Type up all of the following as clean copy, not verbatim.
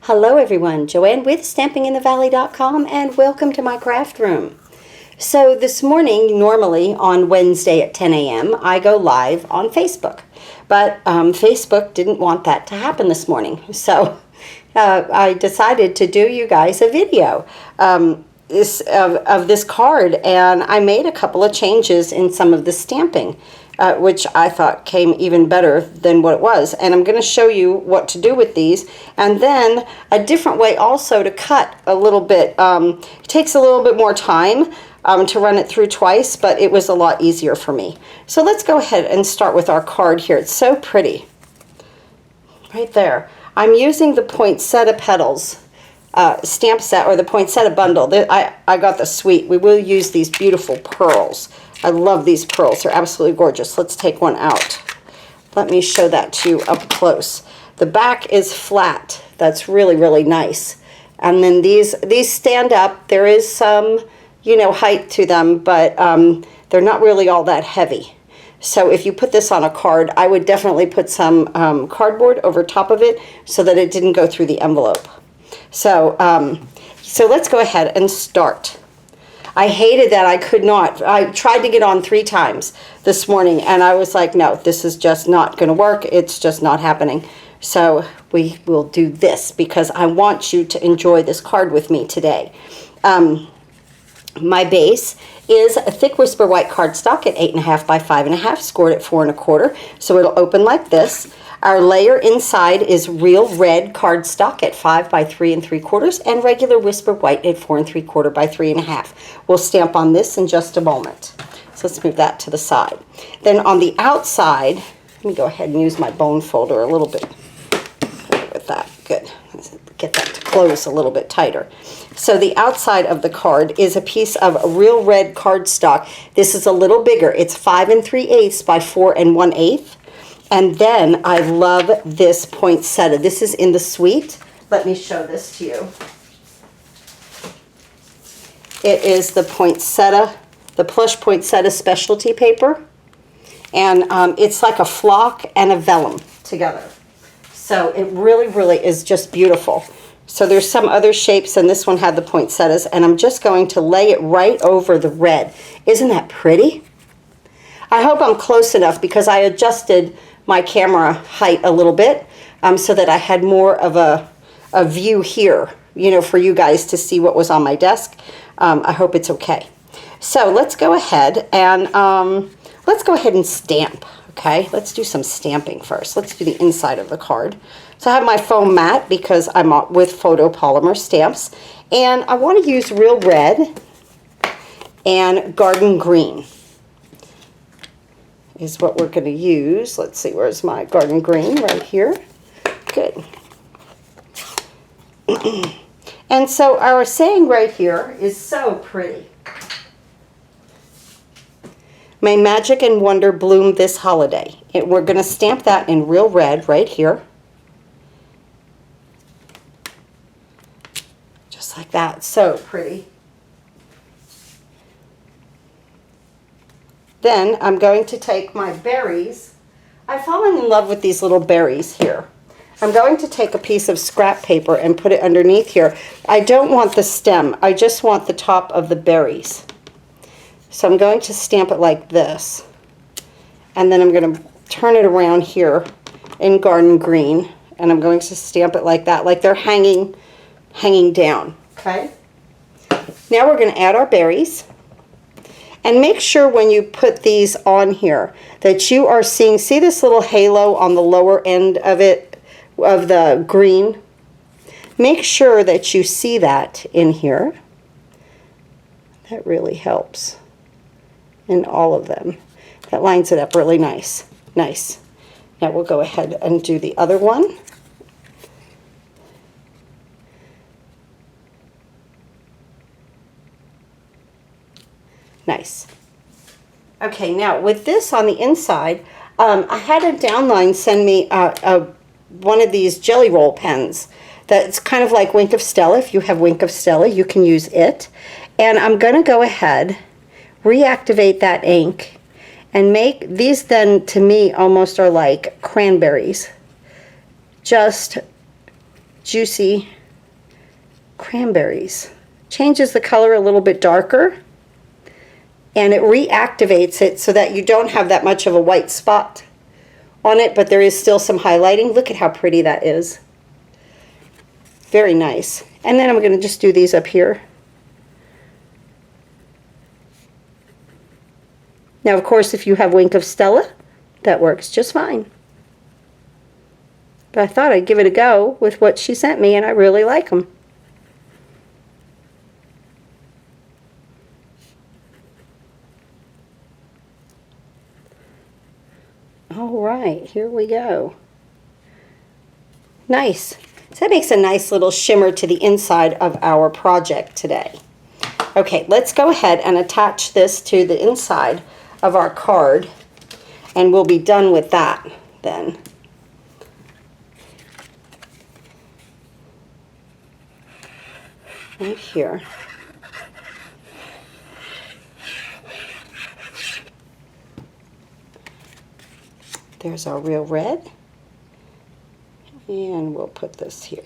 Hello everyone, Joanne with StampingInTheValley.com and welcome to my craft room. So this morning, normally on Wednesday at 10 a.m., I go live on Facebook. But Facebook didn't want that to happen this morning. So I decided to do you guys a video of this card, and I made a couple of changes in some of the stamping. Which I thought came even better than what it was. And I'm going to show you what to do with these. And then a different way also to cut a little bit. It takes a little bit more time to run it through twice, but it was a lot easier for me. So let's go ahead and start with our card here. It's so pretty. Right there. I'm using the Poinsettia Petals stamp set, or the Poinsettia bundle. I got the suite. We will use these beautiful pearls. I love these pearls. They're absolutely gorgeous. Let's take one out. Let me show that to you up close. The back is flat. That's really, really nice. And then these stand up. There is some, height to them, but they're not really all that heavy. So if you put this on a card, I would definitely put some cardboard over top of it so that it didn't go through the envelope. So let's go ahead and start. I hated that I could not. I tried to get on 3 times this morning, and I was like, no, this is just not going to work. It's just not happening. So we will do this because I want you to enjoy this card with me today. My base is a thick Whisper White cardstock at 8.5 by 5.5, scored at 4 1/4. So it'll open like this. Our layer inside is real red cardstock at 5 by 3 3/4 and regular Whisper White at 4 3/4 by 3.5. We'll stamp on this in just a moment. So let's move that to the side. Then on the outside, let me go ahead and use my bone folder a little bit with that. Good. Get that to close a little bit tighter. So the outside of the card is a piece of real red cardstock. This is a little bigger. It's 5 3/8 by 4 1/8. And then I love this poinsettia. This is in the suite. Let me show this to you. It is the poinsettia, the plush poinsettia specialty paper. And it's like a flock and a vellum together. So it really, really is just beautiful. So there's some other shapes, and this one had the poinsettias. And I'm just going to lay it right over the red. Isn't that pretty? I hope I'm close enough because I adjusted my camera height a little bit so that I had more of a view here, for you guys to see what was on my desk. I hope it's okay. So let's go ahead and stamp. Okay, let's do some stamping first. Let's do the inside of the card. So I have my foam mat because I'm with photopolymer stamps, and I want to use real red and garden green is what we're going to use. Let's see, where's my garden green? Right here. Good. And so our saying right here is so pretty. May magic and wonder bloom this holiday. We're going to stamp that in real red right here. Just like that. So pretty. Then I'm going to take my berries. I've fallen in love with these little berries here. I'm going to take a piece of scrap paper and put it underneath here. I don't want the stem. I just want the top of the berries. So I'm going to stamp it like this. And then I'm going to turn it around here in garden green. And I'm going to stamp it like that, like they're hanging down. Okay? Now we're going to add our berries. And make sure when you put these on here that you are see this little halo on the lower end of it, of the green? Make sure that you see that in here. That really helps in all of them. That lines it up really nice. Nice. Now we'll go ahead and do the other one. Nice. Okay, now with this on the inside, I had a Downline send me one of these jelly roll pens that's kind of like Wink of Stella. If you have Wink of Stella, you can use it. And I'm going to go ahead, reactivate that ink, and make these then, to me, almost are like cranberries. Just juicy cranberries. Changes the color a little bit darker, and it reactivates it so that you don't have that much of a white spot on it, but there is still some highlighting. Look at how pretty that is. Very nice. And then I'm going to just do these up here. Now, of course, if you have Wink of Stella, that works just fine. But I thought I'd give it a go with what she sent me, and I really like them. All right, here we go. Nice. So that makes a nice little shimmer to the inside of our project today. Okay, let's go ahead and attach this to the inside of our card, and we'll be done with that then. Right here. There's our real red, and we'll put this here.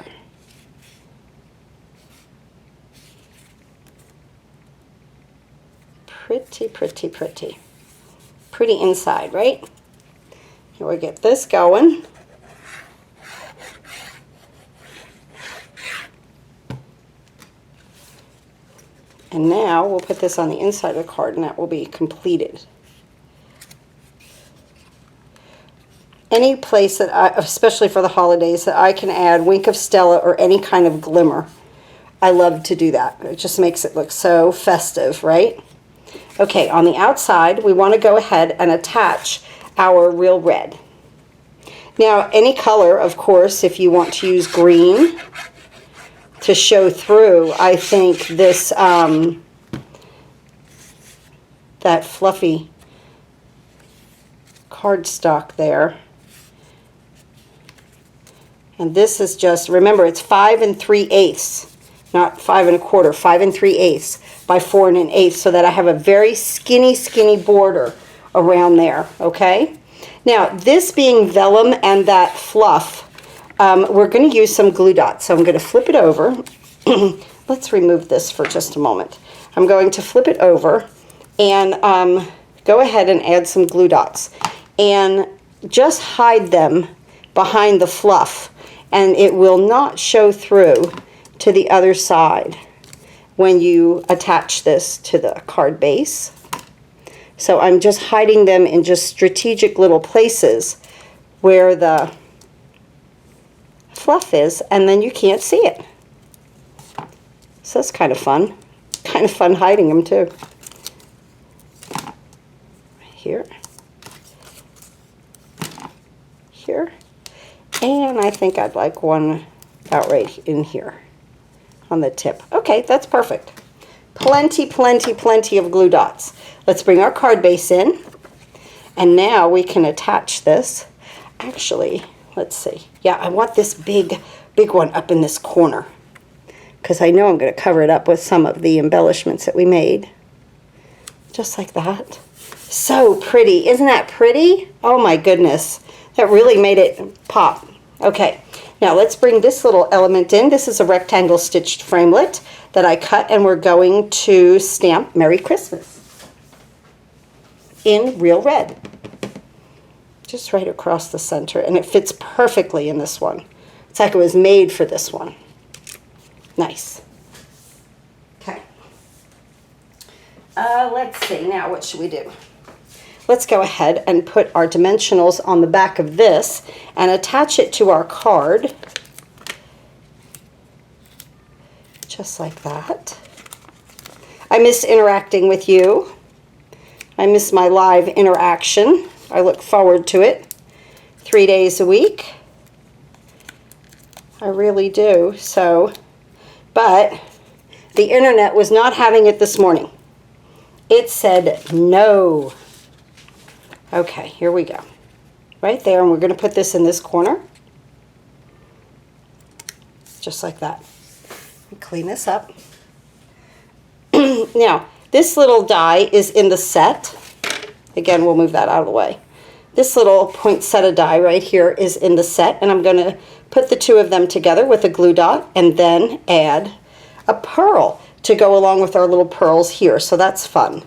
Pretty, pretty, pretty. Pretty inside, right? Here we get this going. And now we'll put this on the inside of the card, and that will be completed. Any place that especially for the holidays, that I can add Wink of Stella or any kind of glimmer, I love to do that. It just makes it look so festive, right? Okay, on the outside, we want to go ahead and attach our real red. Now, any color, of course, if you want to use green to show through, I think this, that fluffy cardstock there. And this is just, remember, it's 5 3/8, not 5 1/4, 5 3/8 by 4 1/8, so that I have a very skinny, skinny border around there, okay? Now, this being vellum and that fluff, we're going to use some glue dots. So I'm going to flip it over. Let's remove this for just a moment. I'm going to flip it over and go ahead and add some glue dots. And just hide them behind the fluff, and it will not show through to the other side when you attach this to the card base. So I'm just hiding them in just strategic little places where the fluff is, and then you can't see it. So that's kind of fun. Kind of fun hiding them too. Right here. Here. And I think I'd like one out right in here on the tip. Okay, that's perfect. Plenty, plenty, plenty of glue dots. Let's bring our card base in, and now we can attach this. Actually, let's see. Yeah, I want this big one up in this corner, because I know I'm going to cover it up with some of the embellishments that we made. Just like that. So pretty. Isn't that pretty? Oh my goodness. That really made it pop. Okay, now let's bring this little element in. This is a rectangle stitched framelit that I cut, and we're going to stamp Merry Christmas in real red. Just right across the center, and it fits perfectly in this one. It's like it was made for this one. Nice. Okay. Let's see, now what should we do? Let's go ahead and put our dimensionals on the back of this and attach it to our card. Just like that. I miss interacting with you. I miss my live interaction. I look forward to it 3 days a week. I really do. So, but the internet was not having it this morning. It said no. Okay, here we go. Right there, and we're going to put this in this corner. Just like that. Clean this up. Now, this little die is in the set. Again, we'll move that out of the way. This little poinsettia die right here is in the set, and I'm going to put the two of them together with a glue dot and then add a pearl to go along with our little pearls here, so that's fun.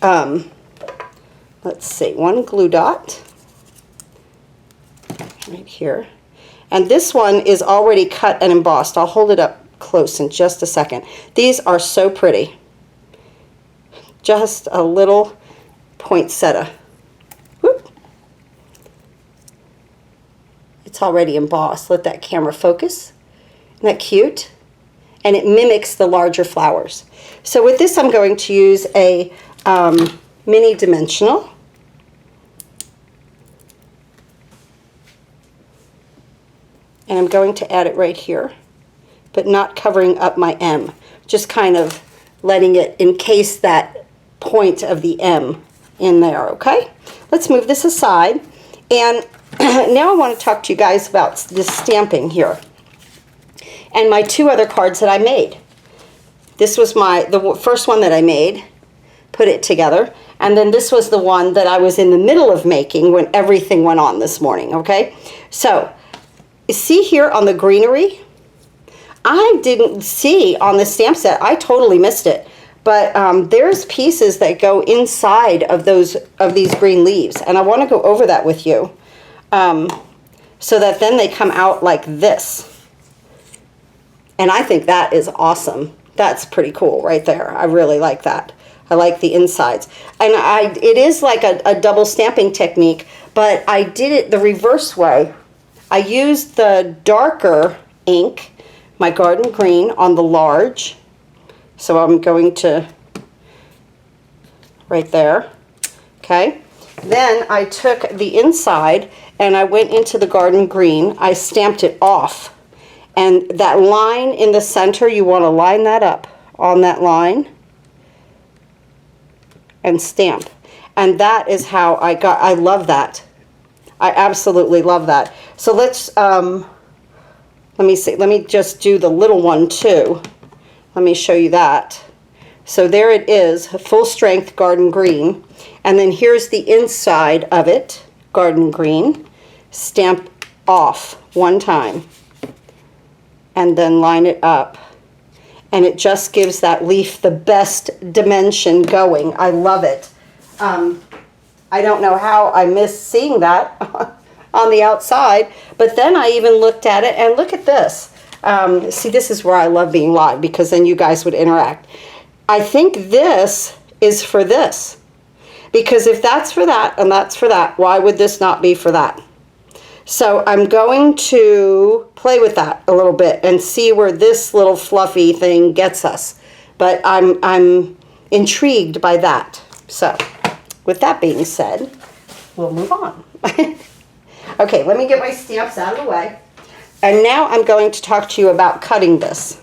Let's see, one glue dot right here. And this one is already cut and embossed. I'll hold it up close in just a second. These are so pretty. Just a little poinsettia. Whoop. It's already embossed. Let that camera focus. Isn't that cute? And it mimics the larger flowers. So with this, I'm going to use a mini dimensional. And I'm going to add it right here, but not covering up my M. Just kind of letting it encase that point of the M in there, okay? Let's move this aside. And now I want to talk to you guys about this stamping here. And my two other cards that I made. This was the first one that I made, put it together. And then this was the one that I was in the middle of making when everything went on this morning, okay? So, see here on the greenery, I didn't see on the stamp set, I totally missed it, but there's pieces that go inside of these green leaves, and I want to go over that with you so that then they come out like this. And I think that is awesome. That's pretty cool right there. I really like that. I like the insides. And it is like a double stamping technique, but I did it the reverse way. I used the darker ink, my garden green, on the large. So I'm going to, right there, okay? Then I took the inside and I went into the garden green. I stamped it off. And that line in the center, you want to line that up on that line and stamp. And that is how I love that. I absolutely love that. So let's, let me see, let me just do the little one too. Let me show you that. So there it is, full strength garden green. And then here's the inside of it, garden green. Stamp off one time. And then line it up. And it just gives that leaf the best dimension going. I love it. I don't know how I missed seeing that on the outside, but then I even looked at it, and look at this. See, this is where I love being live, because then you guys would interact. I think this is for this, because if that's for that and that's for that, why would this not be for that? So I'm going to play with that a little bit and see where this little fluffy thing gets us. But I'm intrigued by that. So with that being said, we'll move on. Okay, let me get my stamps out of the way. And now I'm going to talk to you about cutting this.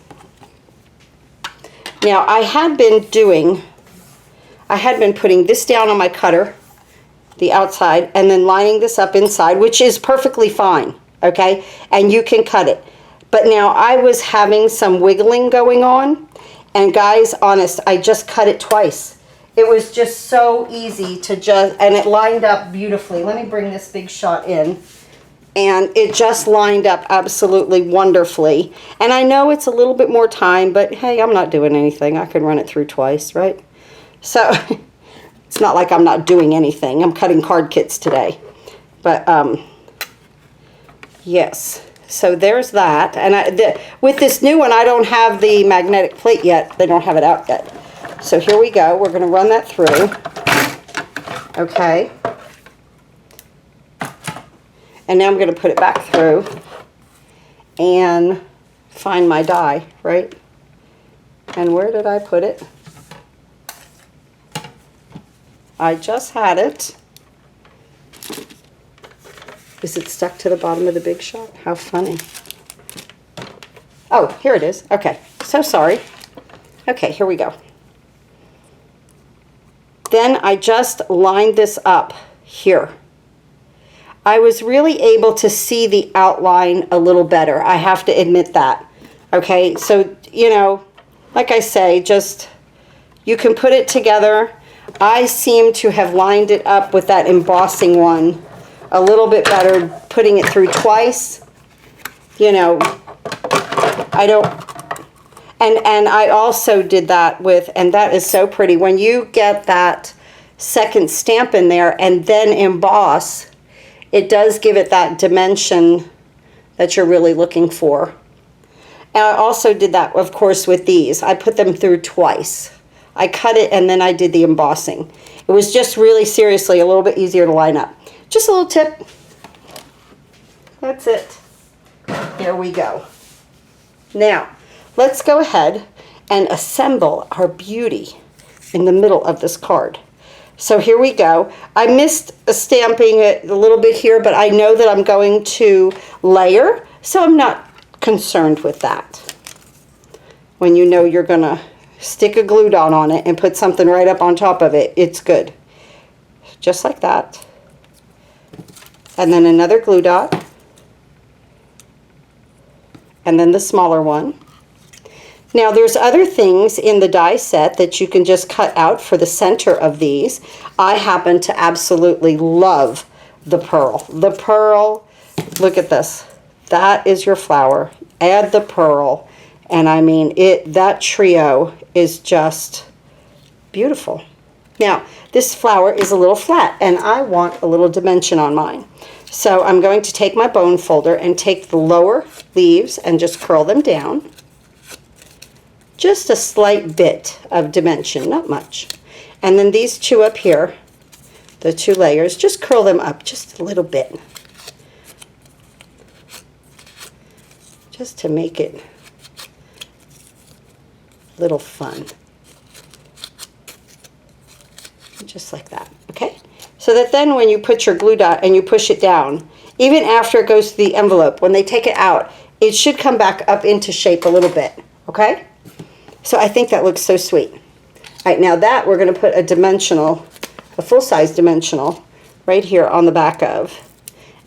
Now I had been putting this down on my cutter, the outside, and then lining this up inside, which is perfectly fine, okay? And you can cut it. But now I was having some wiggling going on, and guys, honest, I just cut it twice. It was just so easy to and it lined up beautifully. Let me bring this big shot in. And it just lined up absolutely wonderfully. And I know it's a little bit more time, but hey, I'm not doing anything. I can run it through twice, right? So it's not like I'm not doing anything. I'm cutting card kits today. But yes, so there's that. And with this new one, I don't have the magnetic plate yet. They don't have it out yet. So here we go. We're going to run that through. Okay. And now I'm going to put it back through and find my die, right? And where did I put it? I just had it. Is it stuck to the bottom of the big shot? How funny. Oh, here it is. Okay, so sorry. Okay, here we go. Then I just lined this up here. I was really able to see the outline a little better. I have to admit that. Okay, so, you know, like I say, just, you can put it together. I seem to have lined it up with that embossing one a little bit better putting it through twice. You know, I don't, and I also did that with, and that is so pretty. When you get that second stamp in there and then emboss, it does give it that dimension that you're really looking for. And I also did that, of course, with these. I put them through twice. I cut it and then I did the embossing. It was just really, seriously, a little bit easier to line up. Just a little tip. That's it. Here we go. Now, let's go ahead and assemble our beauty in the middle of this card. So here we go. I missed stamping it a little bit here, but I know that I'm going to layer, so I'm not concerned with that. When you know you're going to stick a glue dot on it and put something right up on top of it, it's good. Just like that. And then another glue dot. And then the smaller one. Now there's other things in the die set that you can just cut out for the center of these. I happen to absolutely love the pearl. The pearl, look at this. That is your flower. Add the pearl. And I mean, that trio is just beautiful. Now, this flower is a little flat and I want a little dimension on mine. So I'm going to take my bone folder and take the lower leaves and just curl them down. Just a slight bit of dimension, not much. And then these two up here, the two layers, just curl them up just a little bit. Just to make it a little fun. Just like that, okay? So that then when you put your glue dot and you push it down, even after it goes to the envelope, when they take it out, it should come back up into shape a little bit, okay? So I think that looks so sweet. All right, now that we're going to put a dimensional, a full-size dimensional, right here on the back of,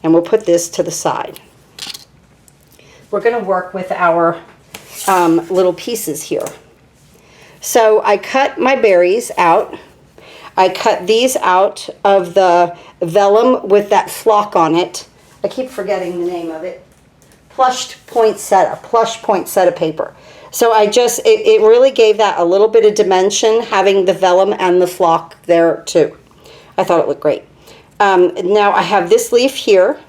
and we'll put this to the side. We're going to work with our little pieces here. So I cut my berries out. I cut these out of the vellum with that flock on it. I keep forgetting the name of it. Plush poinsettia paper. So I just, it really gave that a little bit of dimension, having the vellum and the flock there too. I thought it looked great. Now I have this leaf here,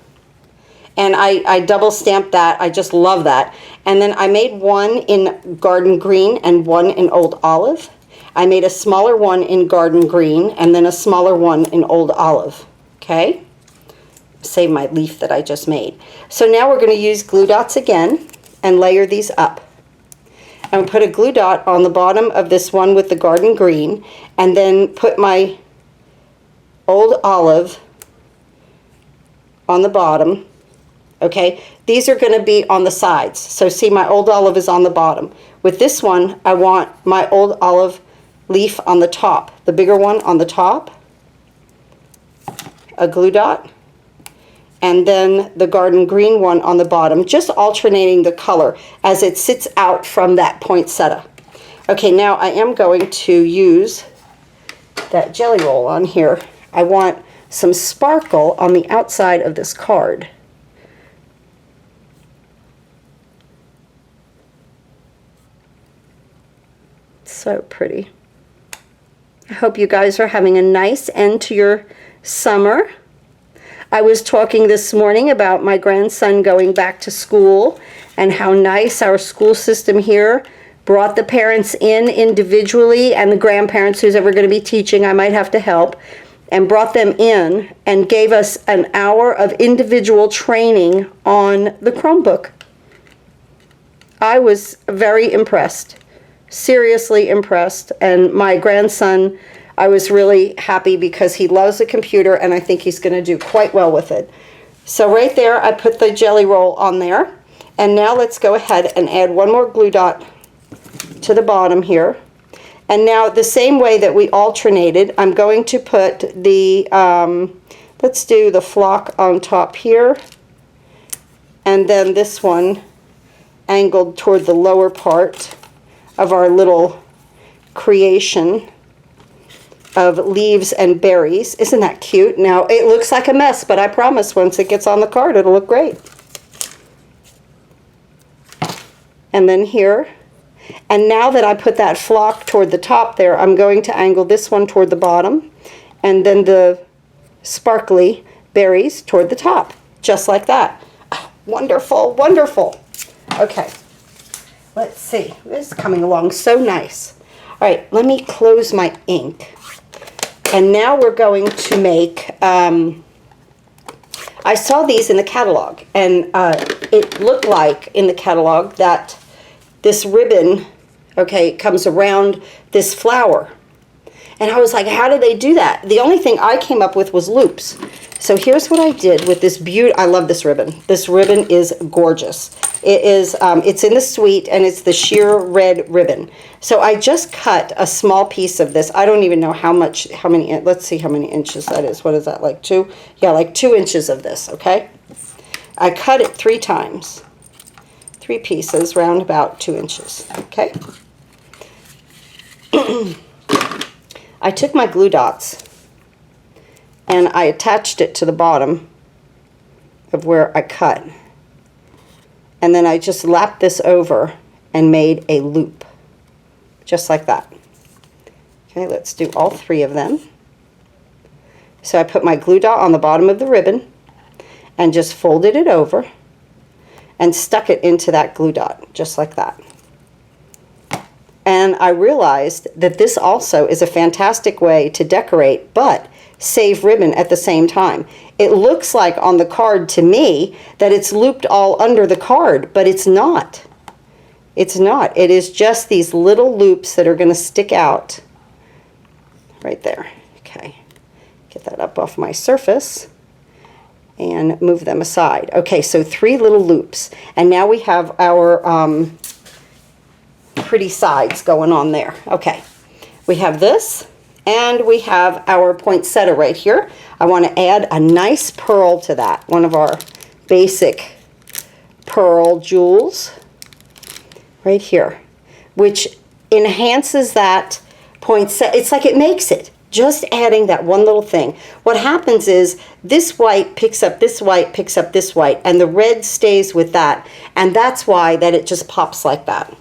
and I double stamped that. I just love that. And then I made one in garden green and one in old olive. I made a smaller one in garden green and then a smaller one in old olive. Okay? Save my leaf that I just made. So now we're going to use glue dots again and layer these up. And put a glue dot on the bottom of this one with the garden green, and then put my old olive on the bottom. Okay, these are going to be on the sides. So see, my old olive is on the bottom. With this one, I want my old olive leaf on the top, the bigger one on the top, a glue dot, and then the garden green one on the bottom, just alternating the color as it sits out from that poinsettia. Okay, now I am going to use that jelly roll on here. I want some sparkle on the outside of this card. So pretty. I hope you guys are having a nice end to your summer. I was talking this morning about my grandson going back to school and how nice our school system here brought the parents in individually, and the grandparents who's ever going to be teaching, I might have to help, and brought them in and gave us an hour of individual training on the Chromebook. I was very impressed, seriously impressed, and my grandson, I was really happy because he loves the computer and I think he's going to do quite well with it. So right there, I put the jelly roll on there. And now let's go ahead and add one more glue dot to the bottom here. And now the same way that we alternated, I'm going to put the, let's do the flock on top here. And then this one angled toward the lower part of our little creation. of leaves and berries. Isn't that cute? Now, it looks like a mess, but I promise once it gets on the card, it'll look great. And then here. And now that I put that flock toward the top there, I'm going to angle this one toward the bottom, and then the sparkly berries toward the top, just like that. Oh, wonderful, wonderful. Okay, let's see. This is coming along so nice. All right, let me close my ink. And now we're going to make, I saw these in the catalog, and it looked like in the catalog that this ribbon, okay, comes around this flower. And I was like, how did they do that? The only thing I came up with was loops. So here's what I did with this I love this ribbon. This ribbon is gorgeous. It is, it's in the suite, and it's the sheer red ribbon. So I just cut a small piece of this. I don't even know how many, let's see how many inches that is. What is that, like 2? Yeah, like 2 inches of this, okay? I cut it 3 times. 3 pieces, round about 2 inches, okay? I took my glue dots and I attached it to the bottom of where I cut. And then I just lapped this over and made a loop, just like that. Okay, let's do all 3 of them. So I put my glue dot on the bottom of the ribbon and just folded it over and stuck it into that glue dot, just like that. And I realized that this also is a fantastic way to decorate, but save ribbon at the same time. It looks like on the card to me that it's looped all under the card, but it's not. It's not. It is just these little loops that are going to stick out right there. Okay, get that up off my surface and move them aside. Okay, so 3 little loops. And now we have our pretty sides going on there. Okay, we have this, and we have our poinsettia right here. I want to add a nice pearl to that, one of our basic pearl jewels right here, which enhances that poinsettia. It's like it makes it. Just adding that one little thing. What happens is this white picks up this white, picks up this white, and the red stays with that, and that's why that it just pops like that.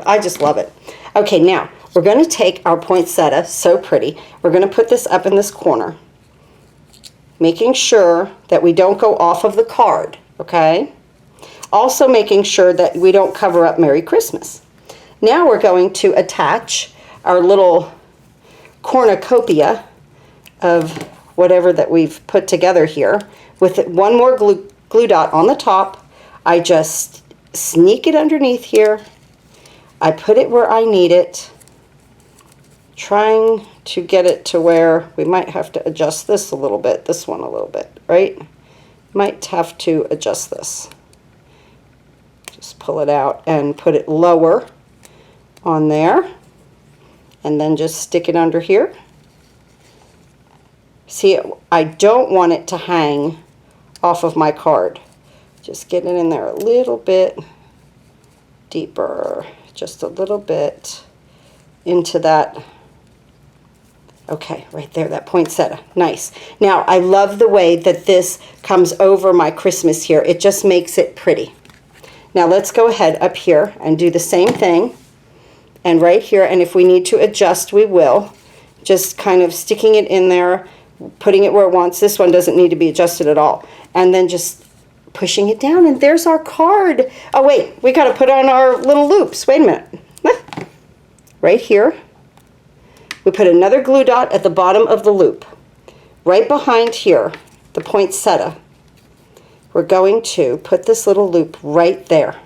I just love it. Okay, now we're going to take our poinsettia, so pretty. We're going to put this up in this corner, making sure that we don't go off of the card, okay? Also making sure that we don't cover up Merry Christmas. Now we're going to attach our little cornucopia of whatever that we've put together here with one more glue dot on the top. I just sneak it underneath here. I put it where I need it, trying to get it to where we might have to adjust this a little bit, this one a little bit, right? Might have to adjust this. Just pull it out and put it lower on there, and then just stick it under here. See, I don't want it to hang off of my card. Just get it in there a little bit deeper, just a little bit into that. Okay, right there, that poinsettia. Nice. Now, I love the way that this comes over my Christmas here. It just makes it pretty. Now, let's go ahead up here and do the same thing. And right here, and if we need to adjust, we will. Just kind of sticking it in there, putting it where it wants. This one doesn't need to be adjusted at all. And then just pushing it down, and there's our card. Oh, wait, we got to put on our little loops. Wait a minute. Right here, we put another glue dot at the bottom of the loop. Right behind here, the poinsettia, we're going to put this little loop right there.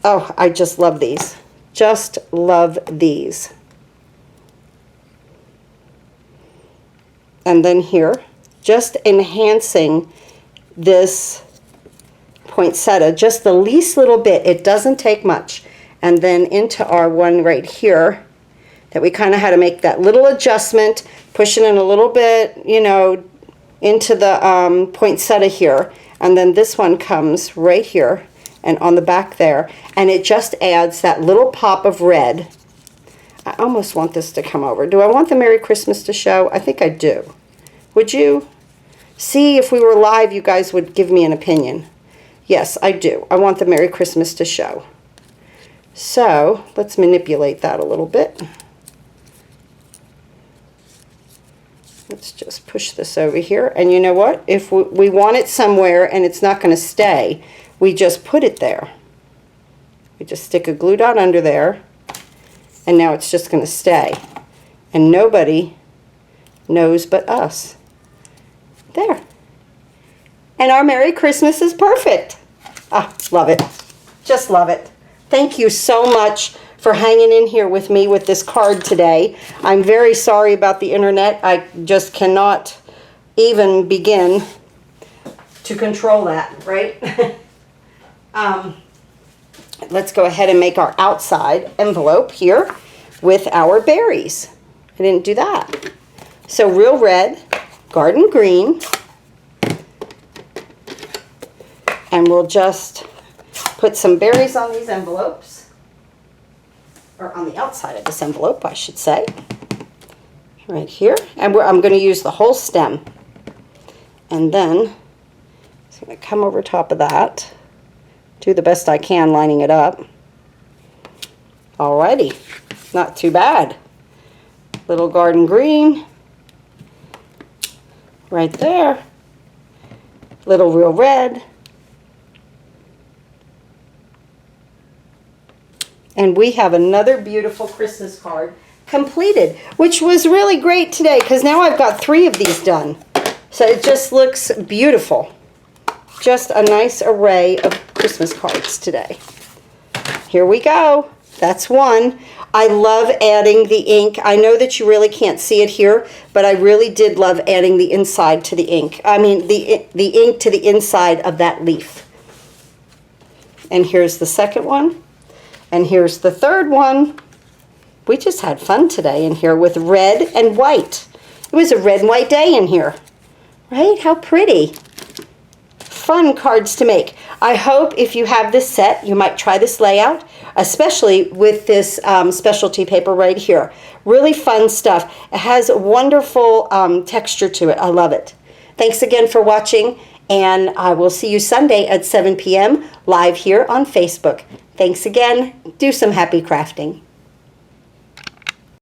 Oh, I just love these. Just love these. And then here, just enhancing this poinsettia just the least little bit. It doesn't take much. And then into our one right here that we kind of had to make that little adjustment, pushing in a little bit, you know, into the poinsettia here. And then this one comes right here and on the back there, and it just adds that little pop of red. I almost want this to come over. Do I want the Merry Christmas to show? I think I do. Would you? See, if we were live, you guys would give me an opinion. Yes, I do. I want the Merry Christmas to show. So, let's manipulate that a little bit. Let's just push this over here. And you know what? If we want it somewhere and it's not going to stay, we just put it there. We just stick a glue dot under there. And now it's just going to stay. And nobody knows but us. There. And our Merry Christmas is perfect. Ah, love it. Just love it. Thank you so much for hanging in here with me with this card today. I'm very sorry about the internet. I just cannot even begin to control that, right? Let's go ahead and make our outside envelope here with our berries. I didn't do that. So real red, garden green, and we'll just put some berries on these envelopes, or on the outside of this envelope, I should say, right here. And I'm going to use the whole stem. And then I'm going to come over top of that, do the best I can lining it up. Alrighty, not too bad. Little garden green, right there. Little real red. And we have another beautiful Christmas card completed, which was really great today because now I've got 3 of these done. So it just looks beautiful. Just a nice array of Christmas cards today. Here we go. That's one. I love adding the ink. I know that you really can't see it here, but I really did love adding the inside to the ink. I mean, the ink to the inside of that leaf. And here's the second one. And here's the third one. We just had fun today in here with red and white. It was a red and white day in here. Right? How pretty. Fun cards to make. I hope if you have this set, you might try this layout, especially with this specialty paper right here. Really fun stuff. It has a wonderful texture to it. I love it. Thanks again for watching, and I will see you Sunday at 7 p.m. live here on Facebook. Thanks again. Do some happy crafting.